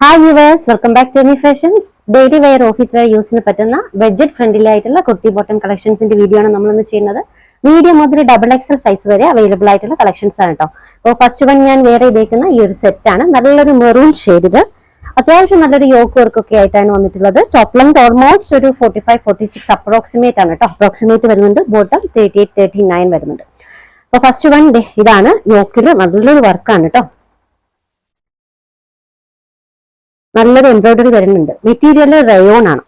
Hi viewers, welcome back to എമി fashions. Daily wear office wear യൂസിന് പറ്റുന്ന budget friendly ആയിട്ടുള്ള കുർത്തി ബോട്ടം കളക്ഷൻസിന്റെ വീഡിയോ ആണ് നമ്മൾ ഇന്ന് ചെയ്യുന്നത്. മീഡിയം മുതൽ ഡബിൾ എക്സൽ സൈസ് വരെ അവൈലബിൾ ആയിട്ടുള്ള കളക്ഷൻസ് ആണ് കേട്ടോ. അപ്പോൾ ഫസ്റ്റ് വൺ ഞാൻ വേറെ ചെയ്തേക്കുന്ന ഈ ഒരു സെറ്റ് ആണ്. നല്ലൊരു മെറൂൺ ഷെയ്ഡിൽ അത്യാവശ്യം നല്ലൊരു യോക്ക് വർക്ക് ഒക്കെ ആയിട്ടാണ് വന്നിട്ടുള്ളത്. ടോപ്പ് ലെങ്ത് ഓൾമോസ്റ്റ് ഒരു 45-46 അപ്രോക്സിമേറ്റ് ആണ് കേട്ടോ. അപ്രോക്സിമേറ്റ് വരുന്നുണ്ട്. ബോട്ടം 38-39 വരുന്നുണ്ട്. അപ്പോൾ ഫസ്റ്റ് വൺ ഇതാണ്. യോക്കിൽ നല്ലൊരു വർക്കാണ് കേട്ടോ. നല്ലൊരു എംബ്രോയിഡറി വരുന്നുണ്ട്. മെറ്റീരിയൽ റയോൺ ആണ്.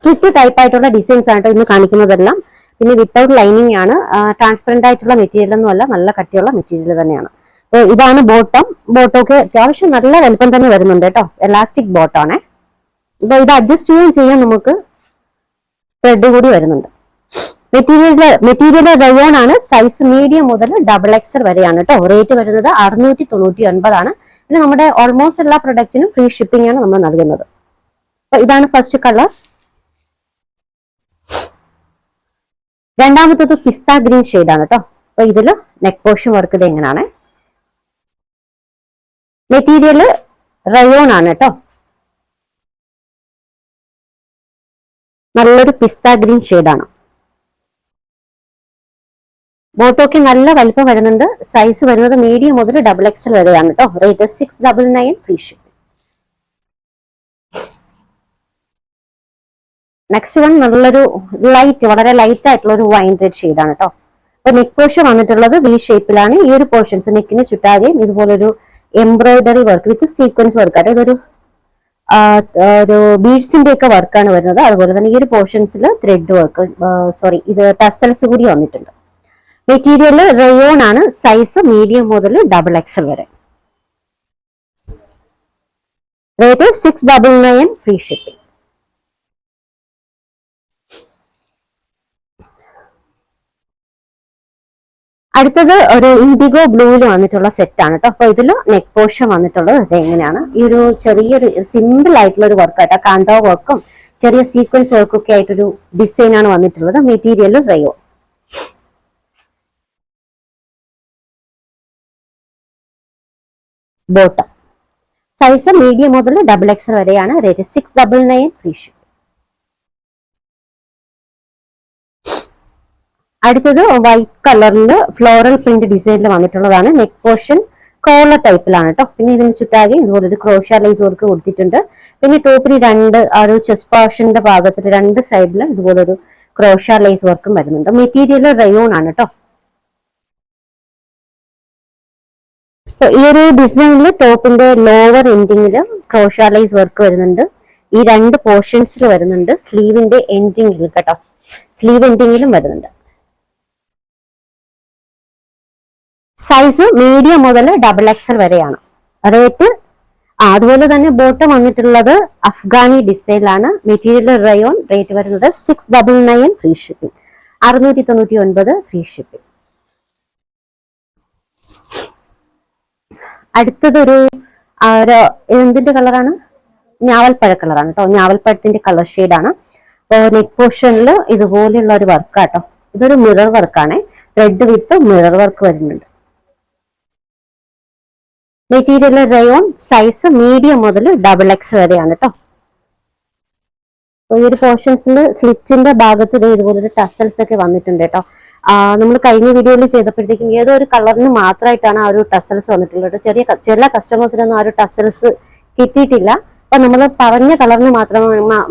സ്ലിറ്റ് ടൈപ്പ് ആയിട്ടുള്ള ഡിസൈൻസ് ആണ് ഇന്ന് കാണിക്കുന്നതെല്ലാം. പിന്നെ വിത്തൗട്ട് ലൈനിങ് ആണ്. ട്രാൻസ്പെറന്റ് ആയിട്ടുള്ള മെറ്റീരിയൽ ഒന്നും അല്ല, നല്ല കട്ടിയുള്ള മെറ്റീരിയൽ തന്നെയാണ്. അപ്പോൾ ഇതാണ് ബോട്ടം. ബോട്ടമൊക്കെ അത്യാവശ്യം നല്ല വലുപ്പം തന്നെ വരുന്നുണ്ട് കേട്ടോ. എലാസ്റ്റിക് ബോട്ടം ആണേ. ഇപ്പൊ ഇത് അഡ്ജസ്റ്റ് ചെയ്യാൻ നമുക്ക് ത്രെഡ് കൂടി വരുന്നുണ്ട്. മെറ്റീരിയൽ റയോൺ ആണ്. സൈസ് മീഡിയം മുതൽ ഡബിൾ എക്സൽ വരെയാണ് കേട്ടോ. റേറ്റ് വരുന്നത് 699 ആണ്. പിന്നെ നമ്മുടെ ഓൾമോസ്റ്റ് എല്ലാ പ്രൊഡക്റ്റിനും ഫ്രീ ഷിപ്പിംഗ് ആണ് നമ്മൾ നൽകുന്നത്. അപ്പൊ ഇതാണ് ഫസ്റ്റ് കളർ. രണ്ടാമത്തത് പിസ്ത ഗ്രീൻ ഷെയ്ഡ് ആണ് കേട്ടോ. അപ്പൊ ഇതില് നെക്ക് പോർഷൻ വർക്ക് ഇത് എങ്ങനെയാണ്. മെറ്റീരിയൽ റയോൺ ആണ് കേട്ടോ. നല്ലൊരു പിസ്ത ഗ്രീൻ ഷെയ്ഡാണ്. ബോട്ടോക്ക് നല്ല വലിപ്പം വരുന്നുണ്ട്. സൈസ് വരുന്നത് മീഡിയം മുതൽ ഡബിൾ എക്സൽ വരെയാണ് കേട്ടോ. Rate 699 free shipping. Next one നല്ലൊരു വളരെ ലൈറ്റ് ആയിട്ടുള്ള ഒരു വൈൻ റെഡ് ഷെയ്ഡാണ് കേട്ടോ. അപ്പൊ നെക്ക് പോർഷൻ വന്നിട്ടുള്ളത് വി ഷേപ്പിലാണ്. ഈ ഒരു പോർഷൻസ് നെക്കിന് ചുറ്റാകെയും ഇതുപോലൊരു embroidery work with sequence work ആയിട്ട് ഇതൊരു ബീഡ്സിന്റെ ഒക്കെ വർക്കാണ് വരുന്നത്. അതുപോലെ തന്നെ ഈ ഒരു പോർഷൻസിൽ ത്രെഡ് വർക്ക് ഇത് ടസൽസ് കൂടി വന്നിട്ടുണ്ട്. മെറ്റീരിയൽ റയോൺ ആണ്. സൈസ് മീഡിയം മുതൽ ഡബിൾ എക്സൽ വരെ. Rate 699 free shipping. അടുത്തത് ഒരു ഇൻഡിഗോ ബ്ലൂവിൽ വന്നിട്ടുള്ള സെറ്റ് ആണ് കേട്ടോ. അപ്പൊ ഇതിൽ നെക്ക് പോർഷൻ വന്നിട്ടുള്ളത് ഇത് എങ്ങനെയാണ്. ഈ ഒരു ചെറിയൊരു സിമ്പിൾ ആയിട്ടുള്ള ഒരു വർക്ക് ആയിട്ട് കാന്തോ വർക്കും ചെറിയ സീക്വൻസ് വർക്കും ഒക്കെ ആയിട്ടൊരു ഡിസൈൻ ആണ് വന്നിട്ടുള്ളത്. Material rayon. Bottom size medium മുതൽ ഡബിൾ എക്സൽ വരെയാണ്. Rate 699 free shipping. അടുത്തത് വൈറ്റ് കളറിൽ ഫ്ലോറൽ പ്രിന്റ് ഡിസൈനിൽ വന്നിട്ടുള്ളതാണ്. നെക്ക് പോർഷൻ കോളർ ടൈപ്പിലാണ് കേട്ടോ. പിന്നെ ഇതിന് ചുറ്റാകെ ഇതുപോലെ ഒരു ക്രോഷ്യ ലൈസ് വർക്ക് കൊടുത്തിട്ടുണ്ട്. പിന്നെ ടോപ്പിന് ഒരു ചെസ്റ്റ് പോർഷന്റെ ഭാഗത്തിൽ രണ്ട് സൈഡിൽ ഇതുപോലെ ഒരു ക്രോഷ്യ ലൈസ് വർക്കും വരുന്നുണ്ട്. മെറ്റീരിയൽ റയോൺ ആണ് കേട്ടോ. ഈ ഒരു ഡിസൈനിൽ ടോപ്പിന്റെ ലോവർ എൻഡിങ്ങില് ക്രോഷ്യ ലൈസ് വർക്ക് വരുന്നുണ്ട്. ഈ രണ്ട് പോർഷൻസിൽ വരുന്നുണ്ട്. സ്ലീവിന്റെ എൻഡിങ്ങിൽ കേട്ടോ. സ്ലീവ് എൻഡിങ്ങിലും വരുന്നുണ്ട്. സൈസ് മീഡിയം മുതൽ ഡബിൾ എക്സൽ വരെയാണ്. റേറ്റ് അതുപോലെ തന്നെ ബോട്ടം വന്നിട്ടുള്ളത് അഫ്ഗാനി ഡിസൈനിലാണ്. Material rayon. റേറ്റ് വരുന്നത് 699 ഫ്രീ ഷിപ്പിംഗ്. 699 free shipping. അടുത്തതൊരു എന്തിന്റെ കളറാണ്? ഞാവൽപ്പഴ കളറാണ് കേട്ടോ. ഞാവൽപ്പഴത്തിന്റെ കളർ ഷെയ്ഡാണ്. നെക്ക് പോർഷനിൽ ഇതുപോലെയുള്ള ഒരു വർക്കാട്ടോ. ഇതൊരു മിറർ വർക്കാണ്. റെഡ് വിത്ത് മിറർ വർക്ക് വരുന്നുണ്ട്. Material rayon. സൈസ് മീഡിയം മുതൽ ഡബിൾ എക്സ് വരെയാണ് കേട്ടോ. ഈ ഒരു പോർഷൻസിൽ സ്ലിറ്റിന്റെ ഭാഗത്ത് ഇതുപോലൊരു ടസൽസ് ഒക്കെ വന്നിട്ടുണ്ട് കേട്ടോ. നമ്മൾ കഴിഞ്ഞ വീഡിയോയിൽ ചെയ്തപ്പോഴത്തേക്കും ഏതോ ഒരു കളറിന് മാത്രമായിട്ടാണ് ആ ഒരു ടസൽസ് വന്നിട്ടുള്ളത്. ചില കസ്റ്റമേഴ്സിനൊന്നും ആ ഒരു ടസൽസ് കിട്ടിയിട്ടില്ല. അപ്പൊ നമ്മൾ പറഞ്ഞ കളറിന്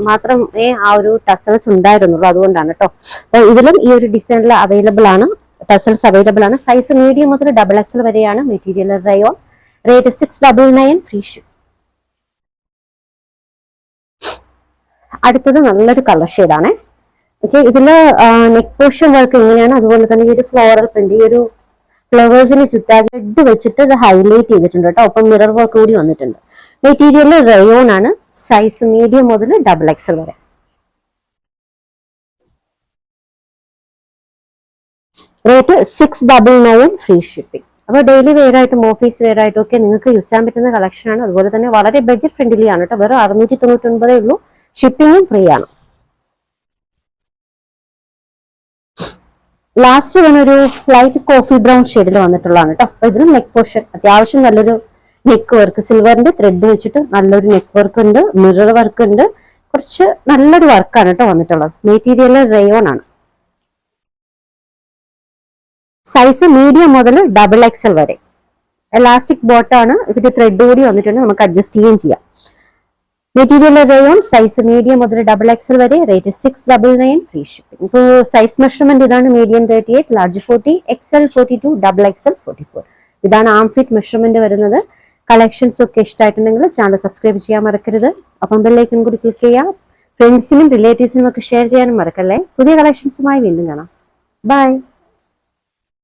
മാത്രമേ ആ ഒരു ടസൽസ് ഉണ്ടായിരുന്നുള്ളൂ. അതുകൊണ്ടാണ് കേട്ടോ. അപ്പൊ ഇതിലും ഈ ഒരു ഡിസൈനിൽ അവൈലബിൾ ആണ്. ടസൽസ് അവൈലബിൾ ആണ്. സൈസ് മീഡിയം മുതൽ ഡബിൾ എക്സൽ വരെയാണ്. Material rayon. Rate 699 free ship. അടുത്തത് നല്ലൊരു കളർ ഷെയ്ഡാണ്. ഓക്കെ, ഇതില് നെക്ക് പോർഷൻ വർക്ക് ഇങ്ങനെയാണ്. അതുപോലെ തന്നെ ഈ ഒരു ഫ്ലോറൽ പ്രിന്റ്, ഈ ഒരു ഫ്ലവേഴ്സിന് ചുറ്റാകെ റെഡ് വെച്ചിട്ട് ഇത് ഹൈലൈറ്റ് ചെയ്തിട്ടുണ്ട് കേട്ടോ. ഒപ്പം മിറർ വർക്ക് കൂടി വന്നിട്ടുണ്ട്. മെറ്റീരിയൽ റയോൺ ആണ്. സൈസ് മീഡിയം മുതൽ ഡബിൾ എക്സൽ വരെ. Rate 699 free shipping. അപ്പോൾ ഡെയിലി വെയർ ആയിട്ടും ഓഫീസ് വെയർ ആയിട്ടും ഒക്കെ നിങ്ങൾക്ക് യൂസ് ചെയ്യാൻ പറ്റുന്ന കളക്ഷനാണ്. അതുപോലെ തന്നെ വളരെ ബഡ്ജറ്റ് ഫ്രണ്ട്ലി ആണ് കേട്ടോ. വെറും 699 ഉള്ളൂ. ഷിപ്പിംഗും ഫ്രീ ആണ്. ലാസ്റ്റ് വന്നൊരു ലൈറ്റ് കോഫി ബ്രൗൺ ഷെയ്ഡിൽ വന്നിട്ടുള്ളതാണ് കേട്ടോ. അപ്പൊ ഇതിലും നെക്ക് പോർഷൻ അത്യാവശ്യം നല്ലൊരു നെക്ക് വർക്ക് സിൽവറിന്റെ ത്രെഡ് വെച്ചിട്ട് നല്ലൊരു നെക്ക് വർക്ക് ഉണ്ട്, മിറർ വർക്ക് ഉണ്ട്. കുറച്ച് നല്ലൊരു വർക്കാണ് കേട്ടോ വന്നിട്ടുള്ളത്. മെറ്റീരിയൽ റയോൺ ആണ്. സൈസ് മീഡിയം മുതൽ XXL വരെ. എലാസ്റ്റിക് ബോട്ടാണ്, ഇതിന്റെ ത്രെഡ് കൂടി വന്നിട്ടുണ്ട്, നമുക്ക് അഡ്ജസ്റ്റ് ചെയ്യുകയും ചെയ്യാം. മെറ്റീരിയൽ റയോൺ, സൈസ് മീഡിയം മുതൽ XXL വരെ, റേറ്റ് 699, ഫ്രീ ഷിപ്പിംഗ്. ഇപ്പോൾ സൈസ് മെഷർമെന്റ് ഇതാണ്: മീഡിയം 38, ലാർജ് 40, XL 42, XXL 44. ഇതാണ് ആം ഫിറ്റ് മെഷർമെന്റ് വരുന്നത്. കളക്ഷൻസ് ഒക്കെ ഇഷ്ടമായിട്ടുണ്ടെങ്കിൽ ചാനൽ സബ്സ്ക്രൈബ് ചെയ്യാൻ മറക്കരുത്. അപ്പം ബെല്ലൈക്കൺ കൂടി ക്ലിക്ക് ചെയ്യാം. ഫ്രണ്ട്സിനും റിലേറ്റീവ്സിനും ഒക്കെ ഷെയർ ചെയ്യാനും മറക്കല്ലേ. പുതിയ കളക്ഷൻസുമായി വീണ്ടും കാണാം. ബൈ.